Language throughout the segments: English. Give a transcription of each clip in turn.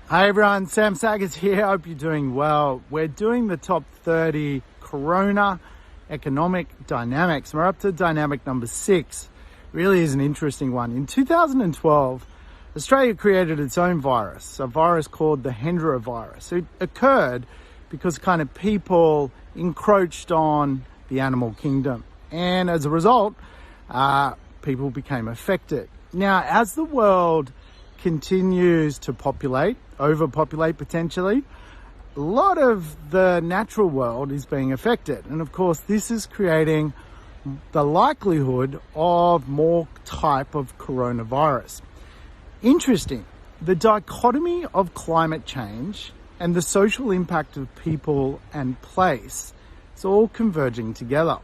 Hi everyone, Sam Saggers here. Hope you're doing well. We're doing the top 30 Corona economic dynamics. We're up to dynamic number 6. Really is an interesting one. In 2012, Australia created its own virus, a virus called the Hendra virus. It occurred because kind of people encroached on the animal kingdom. And as a result, people became affected. Now, as the world continues to overpopulate potentially, a lot of the natural world is being affected. And of course, this is creating the likelihood of more type of coronavirus. Interesting, the dichotomy of climate change and the social impact of people and place is all converging together.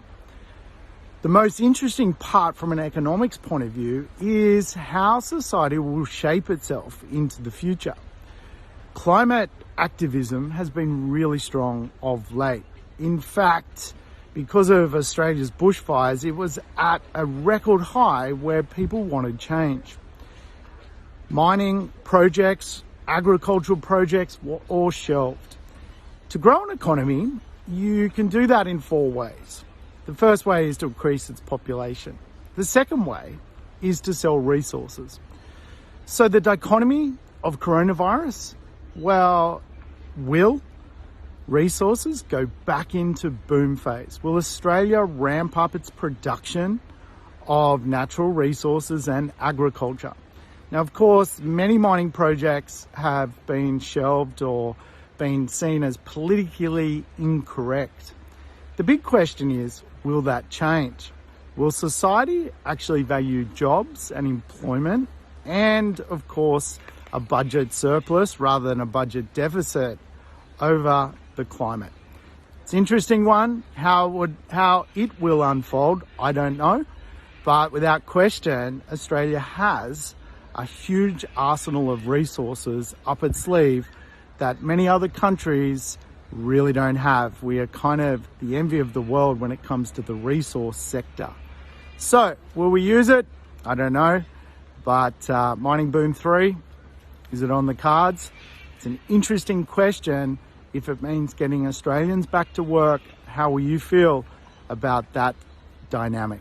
The most interesting part from an economics point of view is how society will shape itself into the future. Climate activism has been really strong of late. In fact, because of Australia's bushfires, it was at a record high where people wanted change. Mining projects, agricultural projects were all shelved. To grow an economy, you can do that in 4 ways. The first way is to increase its population. The second way is to sell resources. So the dichotomy of coronavirus, will resources go back into boom phase? Will Australia ramp up its production of natural resources and agriculture? Now, of course, many mining projects have been shelved or been seen as politically incorrect. The big question is, will that change? Will society actually value jobs and employment and, of course, a budget surplus rather than a budget deficit over the climate? It's an interesting one. How it will unfold, I don't know. But without question, Australia has a huge arsenal of resources up its sleeve that many other countries really don't have. We are kind of the envy of the world when it comes to the resource sector. So, will we use it? I don't know. But mining boom 3, is it on the cards? It's an interesting question. If it means getting Australians back to work, how will you feel about that dynamic?